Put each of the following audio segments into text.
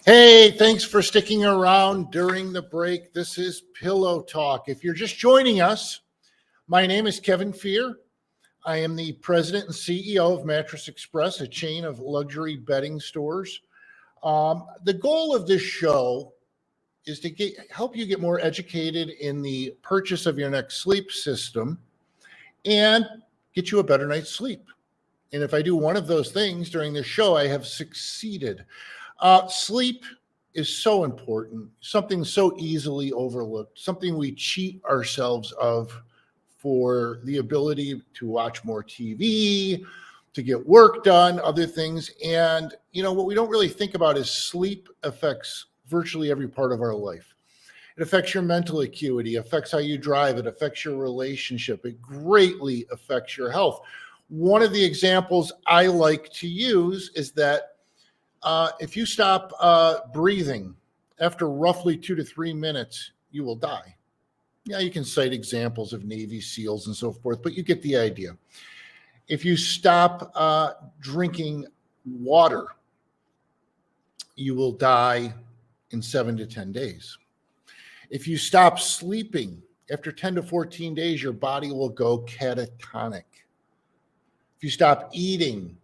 Hey, thanks for sticking around during the break. This is Pillow Talk. If you're just joining us, my name is Kevin Fear. I am the president and CEO of Mattress Express, a chain of luxury bedding stores. The goal of this show is to help you get more educated in the purchase of your next sleep system and get you a better night's sleep. And if I do one of those things during this show, I have succeeded. Sleep is so important, something so easily overlooked, something we cheat ourselves of for the ability to watch more TV, to get work done, other things. And, what we don't really think about is sleep affects virtually every part of our life. It affects your mental acuity, affects how you drive, it affects your relationship, it greatly affects your health. One of the examples I like to use is that if you stop breathing after roughly 2 to 3 minutes, you will die. Yeah, you can cite examples of Navy SEALs and so forth, but you get the idea. If you stop drinking water, you will die in 7 to 10 days. If you stop sleeping after 10 to 14 days, your body will go catatonic. If you stop eating,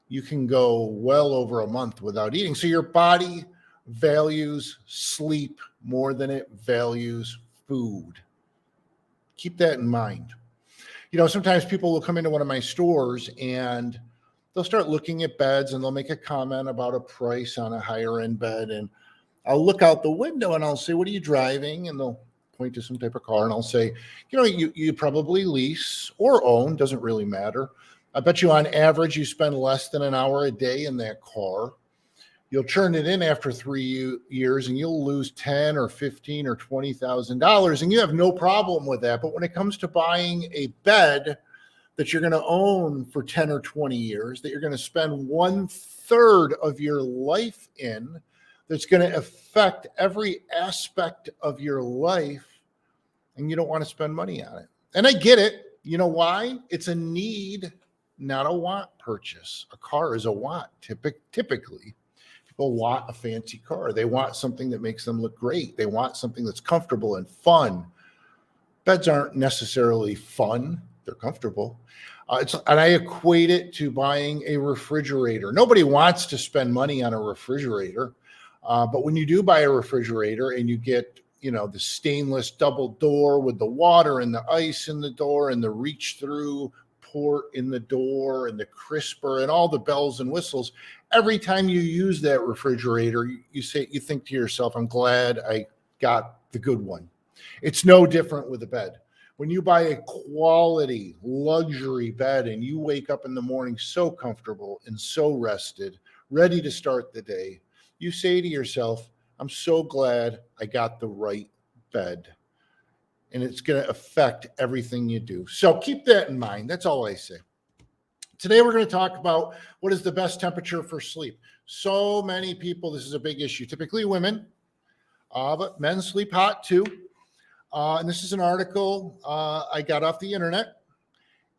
you can go well over a month without eating. So your body values sleep more than it values food. Keep that in mind. Sometimes people will come into one of my stores and they'll start looking at beds and they'll make a comment about a price on a higher end bed. And I'll look out the window and I'll say, "What are you driving?" And they'll point to some type of car and I'll say, you probably lease or own, doesn't really matter. I bet you on average, you spend less than an hour a day in that car. You'll turn it in after 3 years and you'll lose $10 or $15 or $20,000 and you have no problem with that. But when it comes to buying a bed that you're going to own for 10 or 20 years, that you're going to spend 1/3 of your life in, that's going to affect every aspect of your life, and you don't want to spend money on it. And I get it. You know why? It's a need, not a want purchase. A car is a want. Typically, people want a fancy car. They want something that makes them look great. They want something that's comfortable and fun. Beds aren't necessarily fun. They're comfortable. And I equate it to buying a refrigerator. Nobody wants to spend money on a refrigerator. But when you do buy a refrigerator and you get, the stainless double door with the water and the ice in the door and the reach through port in the door and the crisper and all the bells and whistles, every time you use that refrigerator, you think to yourself, "I'm glad I got the good one." It's no different with a bed. When you buy a quality luxury bed and you wake up in the morning so comfortable and so rested, ready to start the day, you say to yourself, "I'm so glad I got the right bed." And it's going to affect everything you do. So keep that in mind. That's all I say. Today, we're going to talk about what is the best temperature for sleep. So many people, this is a big issue, typically women, but men sleep hot too. And this is an article I got off the internet.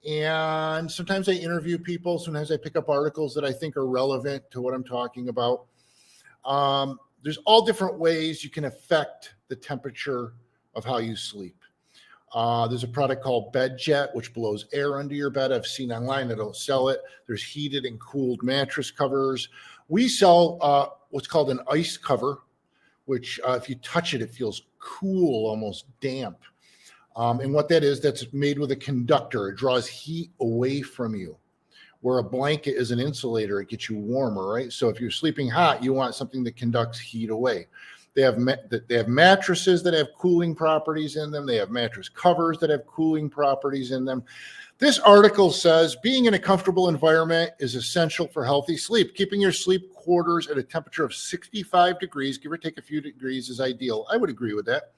And sometimes I interview people. Sometimes I pick up articles that I think are relevant to what I'm talking about. There's all different ways you can affect the temperature of how you sleep. There's a product called Bed Jet, which blows air under your bed. I've seen online. I don't sell it. There's heated and cooled mattress covers. We sell what's called an ice cover, which if you touch it, it feels cool, almost damp. And what that is, that's made with a conductor. It draws heat away from you. Where a blanket is an insulator, it gets you warmer, right? So if you're sleeping hot, you want something that conducts heat away. They have mattresses that have cooling properties in them. They have mattress covers that have cooling properties in them. This article says being in a comfortable environment is essential for healthy sleep. Keeping your sleep quarters at a temperature of 65 degrees, give or take a few degrees, is ideal. I would agree with that.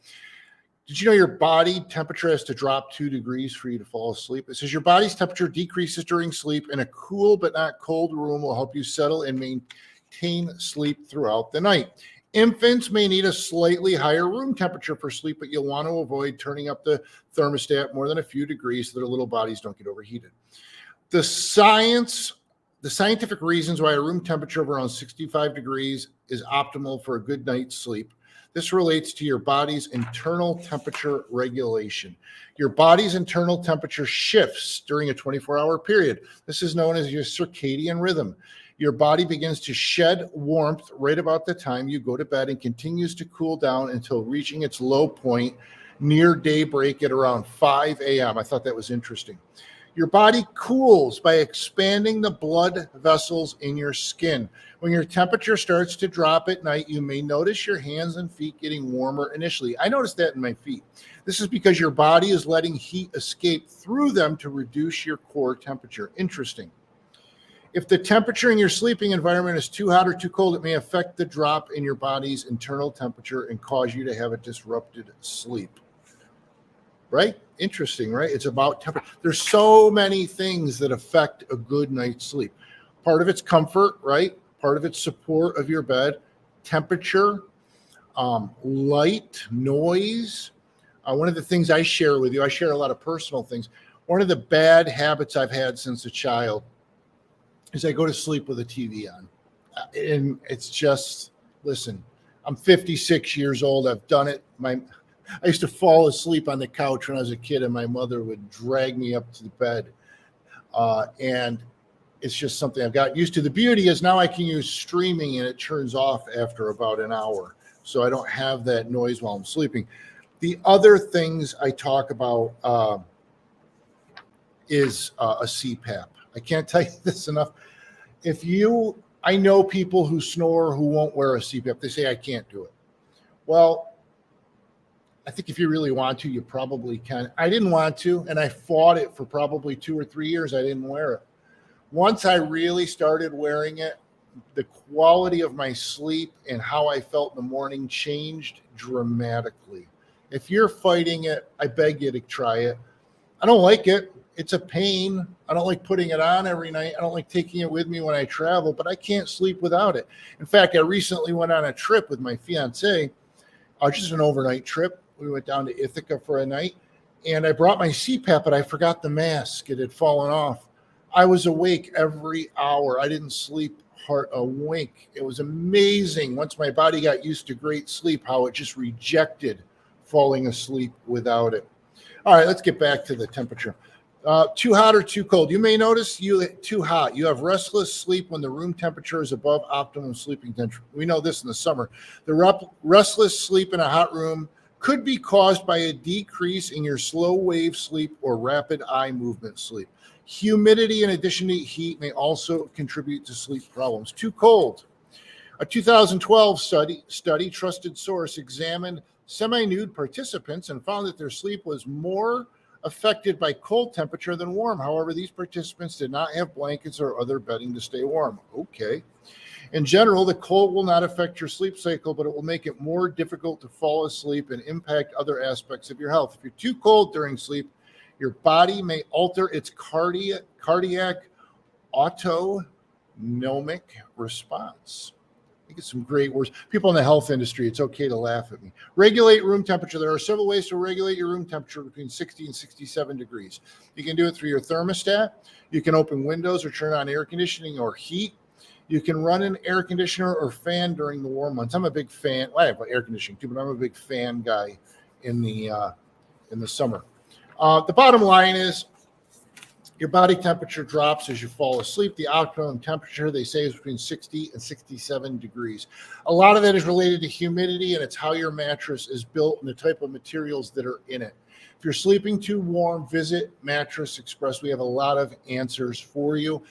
Did you know your body temperature has to drop 2 degrees for you to fall asleep? It says your body's temperature decreases during sleep, and a cool but not cold room will help you settle and maintain sleep throughout the night. Infants may need a slightly higher room temperature for sleep, but you'll want to avoid turning up the thermostat more than a few degrees so their little bodies don't get overheated. The science the scientific reasons why a room temperature of around 65 degrees is optimal for a good night's sleep. This relates to your body's internal temperature regulation. Your body's internal temperature shifts during a 24-hour period. This is known as your circadian rhythm. Your body begins to shed warmth right about the time you go to bed and continues to cool down until reaching its low point near daybreak at around 5 a.m. I thought that was interesting. Your body cools by expanding the blood vessels in your skin. When your temperature starts to drop at night, you may notice your hands and feet getting warmer initially. I noticed that in my feet. This is because your body is letting heat escape through them to reduce your core temperature. Interesting. If the temperature in your sleeping environment is too hot or too cold, it may affect the drop in your body's internal temperature and cause you to have a disrupted sleep. Right? Interesting, right? It's about temperature. There's so many things that affect a good night's sleep. Part of it's comfort, right? Part of it's support of your bed, temperature, light, noise. One of the things I share with you, I share a lot of personal things. One of the bad habits I've had since a child is I go to sleep with a TV on. And it's just, listen, I'm 56 years old. I've done it. I used to fall asleep on the couch when I was a kid, and my mother would drag me up to the bed. And it's just something I've got used to. The beauty is now I can use streaming, and it turns off after about an hour. So I don't have that noise while I'm sleeping. The other things I talk about is a CPAP. I can't tell you this enough. I know people who snore who won't wear a CPAP. They say, I can't do it. Well, I think if you really want to, you probably can. I didn't want to, and I fought it for probably 2 or 3 years. I didn't wear it. Once I really started wearing it, the quality of my sleep and how I felt in the morning changed dramatically. If you're fighting it, I beg you to try it. I don't like it. It's a pain. I don't like putting it on every night. I don't like taking it with me when I travel, but I can't sleep without it. In fact, I recently went on a trip with my fiance, just an overnight trip. We went down to Ithaca for a night, and I brought my CPAP, but I forgot the mask. It had fallen off. I was awake every hour. I didn't sleep a wink. It was amazing once my body got used to great sleep, how it just rejected falling asleep without it. All right, let's get back to the temperature. Too hot or too cold. You may notice too hot. You have restless sleep when the room temperature is above optimum sleeping temperature. We know this in the summer. The restless sleep in a hot room could be caused by a decrease in your slow wave sleep or rapid eye movement sleep. Humidity in addition to heat may also contribute to sleep problems. Too cold. A 2012 study, trusted source, examined semi-nude participants and found that their sleep was more affected by cold temperature than warm. However, these participants did not have blankets or other bedding to stay warm. Okay. In general, the cold will not affect your sleep cycle, but it will make it more difficult to fall asleep and impact other aspects of your health. If you're too cold during sleep, your body may alter its cardiac autonomic response. I get some great words. People in the health industry, it's okay to laugh at me. Regulate room temperature. There are several ways to regulate your room temperature between 60 and 67 degrees. You can do it through your thermostat. You can open windows or turn on air conditioning or heat. You can run an air conditioner or fan during the warm months. I'm a big fan. Well, I have air conditioning too, but I'm a big fan guy in the summer. The bottom line is your body temperature drops as you fall asleep. The optimum temperature, they say, is between 60 and 67 degrees. A lot of that is related to humidity, and it's how your mattress is built and the type of materials that are in it. If you're sleeping too warm, visit Mattress Express. We have a lot of answers for you.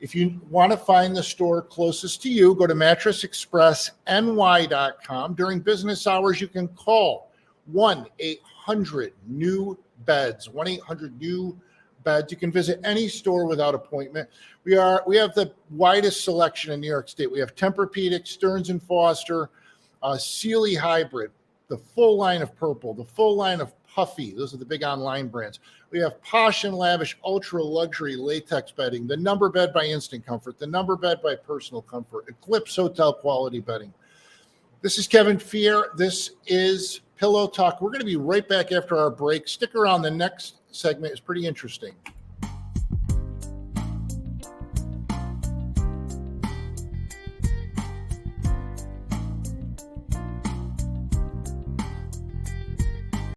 If you want to find the store closest to you, go to mattressexpressny.com. During business hours, you can call 1-800-NEW-BEDS, 1-800-NEW-BEDS. You can visit any store without appointment. We have the widest selection in New York State. We have Tempur-Pedic, Stearns & Foster, Sealy Hybrid, the full line of Purple, the full line of Puffy. Those are the big online brands. We have Posh and Lavish ultra luxury latex bedding, the Number Bed by Instant Comfort, the Number Bed by Personal Comfort, Eclipse hotel quality bedding. This is Kevin Fier. This is Pillow Talk. We're going to be right back after our break. Stick around. The next segment is pretty interesting.